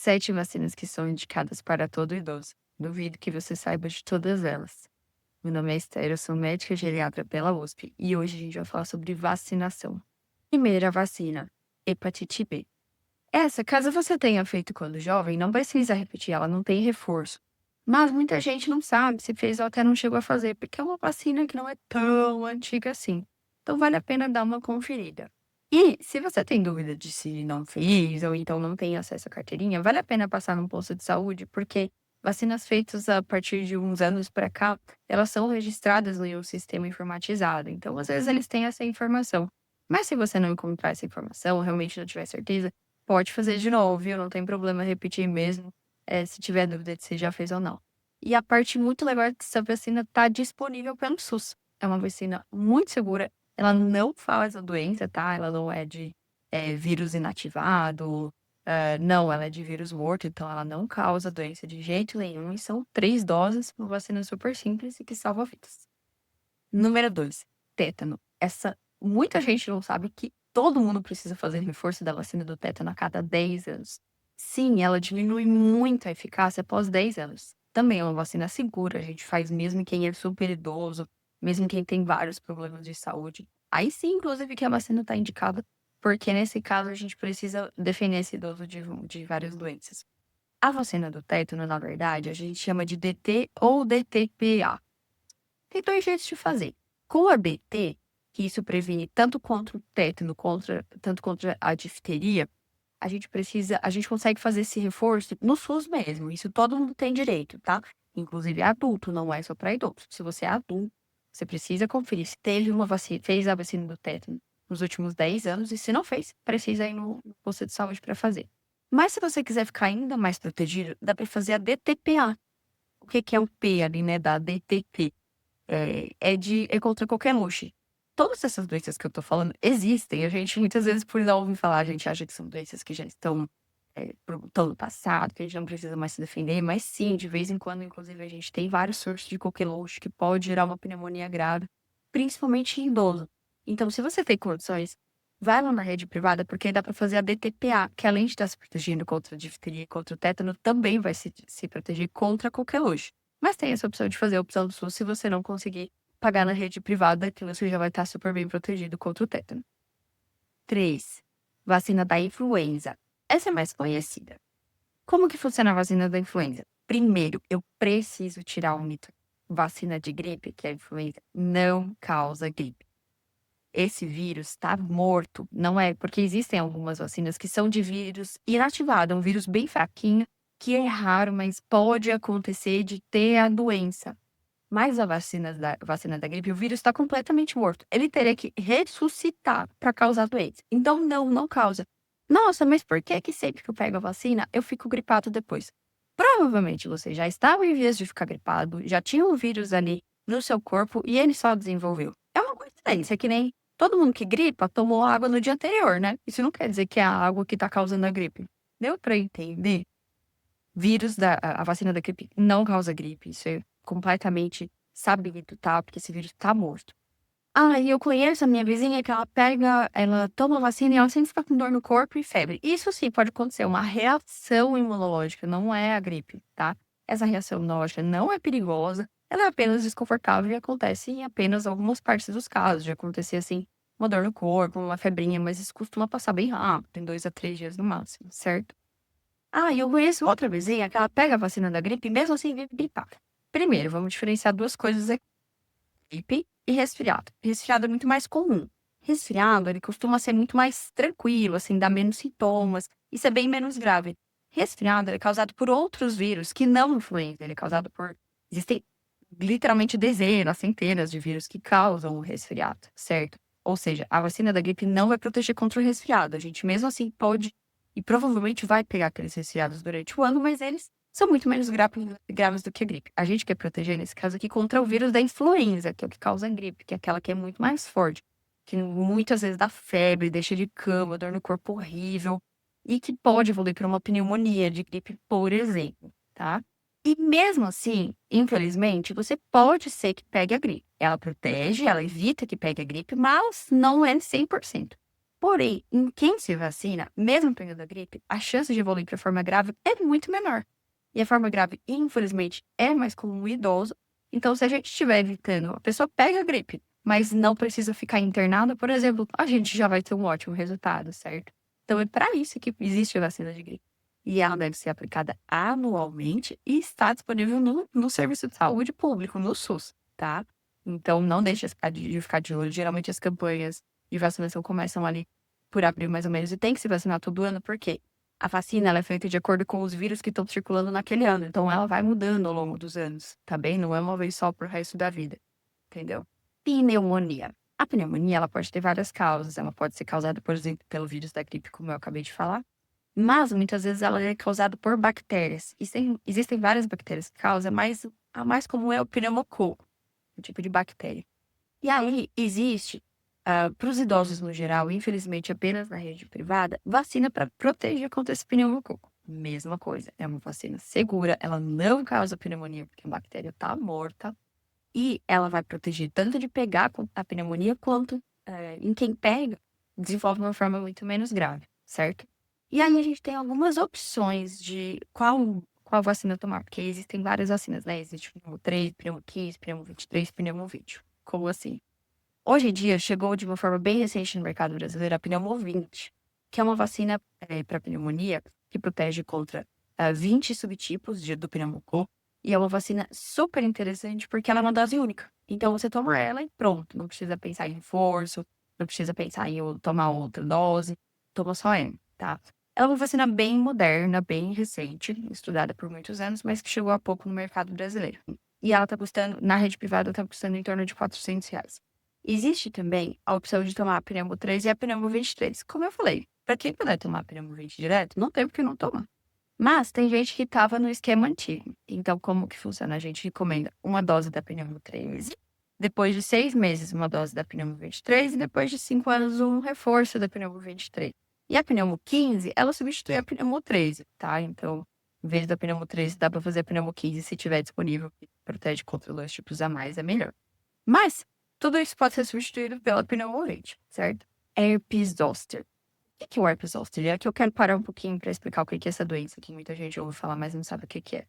7 vacinas que são indicadas para todo idoso. Duvido que você saiba de todas elas. Meu nome é Esther, eu sou médica geriatra pela USP e hoje a gente vai falar sobre vacinação. Primeira vacina, hepatite B. Essa, caso você tenha feito quando jovem, não precisa repetir, ela não tem reforço. Mas muita gente não sabe se fez ou até não chegou a fazer, porque é uma vacina que não é tão antiga assim. Então vale a pena dar uma conferida. E se você tem dúvida de se não fez ou então não tem acesso à carteirinha, vale a pena passar num posto de saúde, porque vacinas feitas a partir de uns anos para cá, elas são registradas em um sistema informatizado. Então, às vezes, eles têm essa informação. Mas se você não encontrar essa informação, realmente não tiver certeza, pode fazer de novo, viu? Não tem problema repetir mesmo, se tiver dúvida de se já fez ou não. E a parte muito legal é que essa vacina está disponível pelo SUS. É uma vacina muito segura, ela não faz a doença, tá? Ela não é de vírus inativado, não, ela é de vírus morto, então ela não causa doença de jeito nenhum. E são 3 doses, uma vacina super simples e que salva vidas. Número 2, tétano. Essa, muita gente não sabe que todo mundo precisa fazer reforço da vacina do tétano a cada 10 anos. Sim, ela diminui muito a eficácia após 10 anos. Também é uma vacina segura, a gente faz mesmo em quem é super idoso, mesmo quem tem vários problemas de saúde. Aí sim, inclusive, que a vacina está indicada, porque nesse caso a gente precisa defender esse idoso de várias doenças. A vacina do tétano, na verdade, a gente chama de DT ou DTPA. Tem 2 jeitos de fazer. Com a BT, que isso previne tanto contra o tétano, tanto contra a difteria, a gente consegue fazer esse reforço no SUS mesmo. Isso todo mundo tem direito, tá? Inclusive adulto, não é só para idoso. Se você é adulto, você precisa conferir se teve uma vacina, fez a vacina do tétano nos últimos 10 anos, e se não fez, precisa ir no posto de saúde para fazer. Mas se você quiser ficar ainda mais protegido, dá para fazer a DTPA. O que que é o P ali, né, da DTP? É contra qualquer luxo. Todas essas doenças que eu tô falando existem, a gente muitas vezes por não ouvir falar, a gente acha que são doenças que já estão, estão no passado, que a gente não precisa mais se defender, mas sim, de vez em quando, inclusive, a gente tem vários surtos de coqueluche que pode gerar uma pneumonia grave, principalmente em idoso. Então, se você tem condições, vai lá na rede privada, porque aí dá para fazer a DTPA, que além de estar se protegendo contra a difteria e contra o tétano, também vai se proteger contra a coqueluche. Mas tem essa opção de fazer a opção do SUS se você não conseguir pagar na rede privada, que você já vai estar super bem protegido contra o tétano. 3, vacina da influenza. Essa é mais conhecida. Como que funciona a vacina da influenza? Primeiro, eu preciso tirar o mito. Vacina de gripe, que é a influenza, não causa gripe. Esse vírus está morto, não é? Porque existem algumas vacinas que são de vírus inativado, um vírus bem fraquinho, que é raro, mas pode acontecer de ter a doença. Mas a vacina da gripe, o vírus está completamente morto. Ele teria que ressuscitar para causar doença. Então, não, não causa. Nossa, mas por que que sempre que eu pego a vacina, eu fico gripado depois? Provavelmente você já estava em vias de ficar gripado, já tinha um vírus ali no seu corpo e ele só desenvolveu. É uma coincidência, que nem todo mundo que gripa tomou água no dia anterior, né? Isso não quer dizer que é a água que está causando a gripe. Deu para entender? A vacina da gripe não causa gripe, isso é completamente sabido, tá? Porque esse vírus tá morto. Ah, e eu conheço a minha vizinha que ela toma vacina e ela sempre fica com dor no corpo e febre. Isso sim pode acontecer, uma reação imunológica, não é a gripe, tá? Essa reação imunológica não é perigosa, ela é apenas desconfortável e acontece em apenas algumas partes dos casos, de acontecer assim, uma dor no corpo, uma febrinha, mas isso costuma passar bem rápido, em 2 a 3 dias no máximo, certo? Ah, e eu conheço outra vizinha que ela pega a vacina da gripe e mesmo assim vive gripada. Primeiro, vamos diferenciar 2 coisas aqui, gripe e resfriado. Resfriado é muito mais comum. Resfriado, ele costuma ser muito mais tranquilo, assim, dá menos sintomas, isso é bem menos grave. Resfriado, ele é causado por outros vírus que não influenza, ele é causado por existem literalmente dezenas, centenas de vírus que causam o resfriado, certo? Ou seja, a vacina da gripe não vai proteger contra o resfriado. A gente mesmo assim pode e provavelmente vai pegar aqueles resfriados durante o ano, mas eles são muito menos graves do que a gripe. A gente quer proteger, nesse caso aqui, contra o vírus da influenza, que é o que causa a gripe, que é aquela que é muito mais forte, que muitas vezes dá febre, deixa de cama, dor no corpo horrível, e que pode evoluir para uma pneumonia de gripe, por exemplo, tá? E mesmo assim, infelizmente, você pode ser que pegue a gripe. Ela protege, ela evita que pegue a gripe, mas não é 100%. Porém, em quem se vacina, mesmo pegando a gripe, a chance de evoluir para forma grave é muito menor. E a forma grave, infelizmente, é mais comum no idoso. Então, se a gente estiver evitando, a pessoa pega a gripe, mas não precisa ficar internada, por exemplo, a gente já vai ter um ótimo resultado, certo? Então, é para isso que existe a vacina de gripe. E ela deve ser aplicada anualmente e está disponível no serviço de saúde público, no SUS, tá? Então, não deixe de ficar de olho. Geralmente, as campanhas de vacinação começam ali por abril, mais ou menos, e tem que se vacinar todo ano, por quê? A vacina ela é feita de acordo com os vírus que estão circulando naquele ano, então ela vai mudando ao longo dos anos, tá bem? Não é uma vez só pro resto da vida, entendeu? Pneumonia. A pneumonia, ela pode ter várias causas. Ela pode ser causada, por exemplo, pelo vírus da gripe, como eu acabei de falar, mas muitas vezes ela é causada por bactérias. Existem várias bactérias que causam, mas a mais comum é o pneumococo, um tipo de bactéria. E aí existe, para os idosos no geral, infelizmente apenas na rede privada, vacina para proteger contra esse pneumococo. Mesma coisa, é uma vacina segura, ela não causa pneumonia porque a bactéria está morta e ela vai proteger tanto de pegar a pneumonia quanto em quem pega desenvolve uma forma muito menos grave, certo? E aí a gente tem algumas opções de qual vacina tomar, porque existem várias vacinas, né? Existe o pneumo 3, pneumo 15, pneumo 23, pneumo 20. Como assim? Hoje em dia, chegou de uma forma bem recente no mercado brasileiro a Pneumo-20, que é uma vacina para pneumonia que protege contra 20 subtipos do pneumococo. E é uma vacina super interessante porque ela é uma dose única. Então, você toma ela e pronto. Não precisa pensar em reforço, não precisa pensar em tomar outra dose. Toma só ela, tá? É uma vacina bem moderna, bem recente, estudada por muitos anos, mas que chegou há pouco no mercado brasileiro. E ela tá custando, na rede privada, tá custando em torno de R$ 400. Existe também a opção de tomar a Pneumo 3 e a Pneumo 23. Como eu falei, para quem puder tomar a Pneumo 20 direto, não tem por que não tomar. Mas tem gente que estava no esquema antigo. Então, como que funciona? A gente recomenda uma dose da Pneumo 3, depois de 6 meses, uma dose da Pneumo 23 e depois de 5 anos, um reforço da Pneumo 23. E a Pneumo 15, ela substitui a Pneumo 13, tá? Então, em vez da Pneumo 13, dá para fazer a Pneumo 15 se tiver disponível, que protege contra dois tipos a mais, é melhor. Mas tudo isso pode ser substituído pela pneumonia, certo? Herpes zoster. O que é o herpes zoster? É que eu quero parar um pouquinho para explicar o que é essa doença, que muita gente ouve falar, mas não sabe o que é.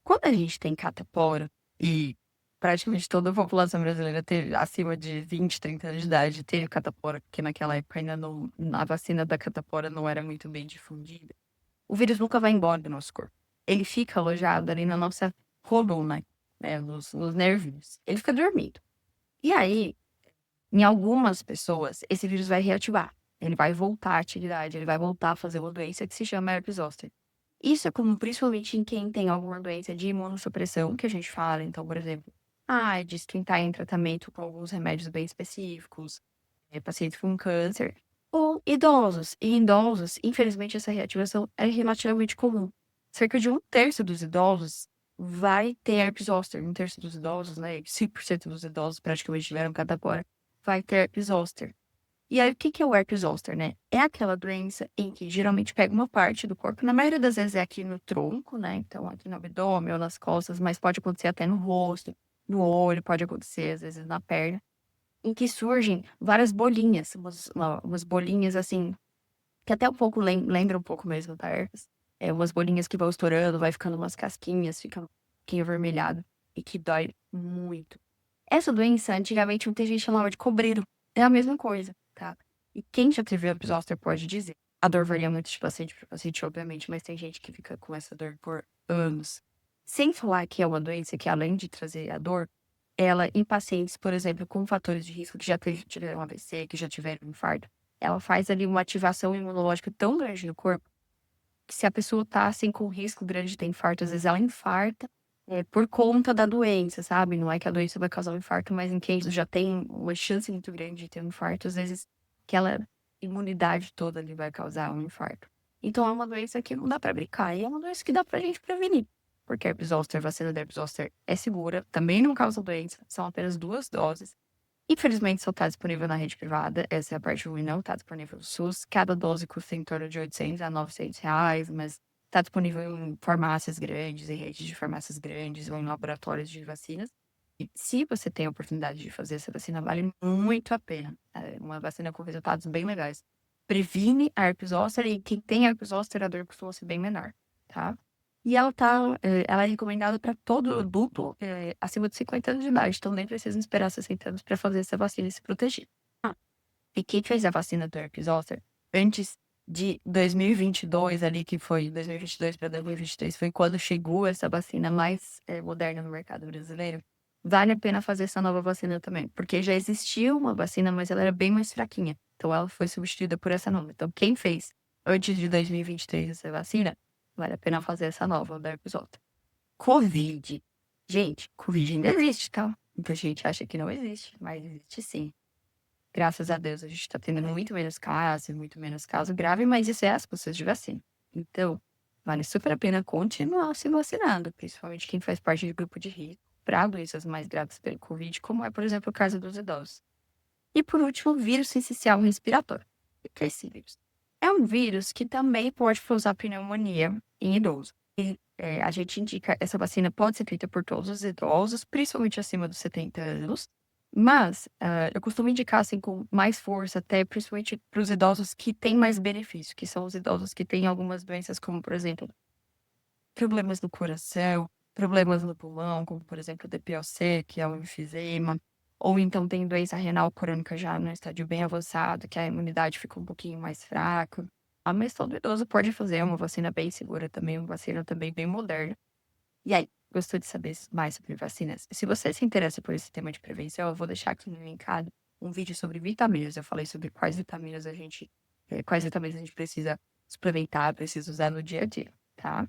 Quando a gente tem catapora, e praticamente toda a população brasileira teve acima de 20, 30 anos de idade, teve catapora, porque naquela época ainda não, a vacina da catapora não era muito bem difundida. O vírus nunca vai embora do nosso corpo. Ele fica alojado ali na nossa coluna, né, nos nervinhos. Ele fica dormindo. E aí, em algumas pessoas, esse vírus vai reativar. Ele vai voltar à atividade, ele vai voltar a fazer uma doença que se chama herpes zoster. Isso é comum principalmente em quem tem alguma doença de imunossupressão, que a gente fala. Então, por exemplo, AIDS, quem está em tratamento com alguns remédios bem específicos, pacientes com câncer, ou idosos. E em idosos, infelizmente, essa reativação é relativamente comum. Cerca de um terço dos idosos vai ter herpes zoster. Um terço dos idosos, né? 5% dos idosos praticamente tiveram catapora, vai ter herpes zoster. E aí, o que é o herpes zoster, né? É aquela doença em que geralmente pega uma parte do corpo, na maioria das vezes é aqui no tronco, né? Então, aqui no abdômen ou nas costas, mas pode acontecer até no rosto, no olho, pode acontecer às vezes na perna, em que surgem várias bolinhas, umas bolinhas assim, que até um pouco lembra um pouco mesmo da herpes. É umas bolinhas que vão estourando, vai ficando umas casquinhas, fica um pouquinho avermelhado e que dói muito. Essa doença, antigamente, muita gente chamava de cobreiro. É a mesma coisa, tá? E quem já teve herpes zoster pode dizer. A dor varia muito de paciente para paciente, obviamente, mas tem gente que fica com essa dor por anos. Sem falar que é uma doença que, além de trazer a dor, ela, em pacientes, por exemplo, com fatores de risco que já tiveram AVC, que já tiveram infarto, ela faz ali uma ativação imunológica tão grande no corpo que se a pessoa tá, assim, com risco grande de ter infarto, às vezes ela infarta por conta da doença, sabe? Não é que a doença vai causar um infarto, mas em quem já tem uma chance muito grande de ter um infarto, às vezes aquela imunidade toda ali vai causar um infarto. Então é uma doença que não dá pra brincar, e é uma doença que dá pra gente prevenir. Porque a herpes zoster, a vacina da herpes zoster é segura, também não causa doença, são apenas 2 doses. Infelizmente, só está disponível na rede privada. Essa é a parte ruim, não está disponível no SUS. Cada dose custa em torno de R$ 800 a R$ 900, mas está disponível em farmácias grandes, em redes de farmácias grandes ou em laboratórios de vacinas. E se você tem a oportunidade de fazer essa vacina, vale muito a pena. É uma vacina com resultados bem legais. Previne a herpes zoster e quem tem herpes zoster, a dor costuma ser bem menor, tá? E ela é recomendada para todo adulto, acima de 50 anos de idade, então nem precisa esperar 60 anos para fazer essa vacina e se proteger. E quem fez a vacina do herpes zoster antes de 2022 ali, que foi 2022 para 2023, foi quando chegou essa vacina mais, moderna no mercado brasileiro, vale a pena fazer essa nova vacina também, porque já existia uma vacina, mas ela era bem mais fraquinha, então ela foi substituída por essa nova. Então quem fez antes de 2023 essa vacina, vale a pena fazer essa nova, da herpes zoster. Covid. Gente, Covid ainda existe, tá? Muita gente acha que não existe, mas existe sim. Graças a Deus, a gente tá tendo muito menos caso grave, mas isso é as pessoas de vacina. Então, vale super a pena continuar se vacinando, principalmente quem faz parte do grupo de risco para doenças mais graves pelo Covid, como é, por exemplo, o caso dos idosos. E por último, o vírus sincicial respiratório. O que é esse vírus? É um vírus que também pode causar pneumonia em idosos. E a gente indica, essa vacina pode ser feita por todos os idosos, principalmente acima dos 70 anos, mas eu costumo indicar assim com mais força, até principalmente para os idosos que têm mais benefício, que são os idosos que têm algumas doenças, como por exemplo, problemas no coração, problemas no pulmão, como por exemplo o DPOC, que é o enfisema, ou então tem doença renal crônica já no estádio bem avançado, que a imunidade fica um pouquinho mais fraca. Mas todo idoso pode fazer, é uma vacina bem segura também, uma vacina também bem moderna. E aí, gostou de saber mais sobre vacinas? Se você se interessa por esse tema de prevenção, eu vou deixar aqui no linkado um vídeo sobre vitaminas. Eu falei sobre quais vitaminas a gente precisa suplementar, precisa usar no dia a dia, tá?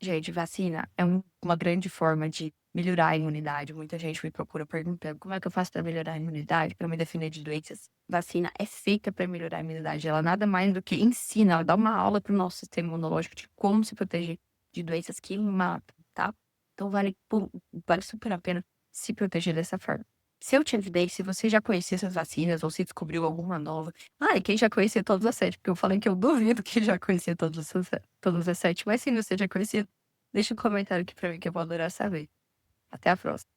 Gente, vacina é uma grande forma de melhorar a imunidade. Muita gente me procura perguntando como é que eu faço para melhorar a imunidade, para me defender de doenças. Vacina é feita para melhorar a imunidade. Ela nada mais do que ensina, ela dá uma aula para o nosso sistema imunológico de como se proteger de doenças que matam, tá? Então vale super a pena se proteger dessa forma. Se eu te ajudei, se você já conhecia essas vacinas ou se descobriu alguma nova. E quem já conhecia todas as 7, porque eu falei que eu duvido que já conhecia todas as 7, mas se você já conhecia, deixa um comentário aqui pra mim que eu vou adorar saber. Até a próxima.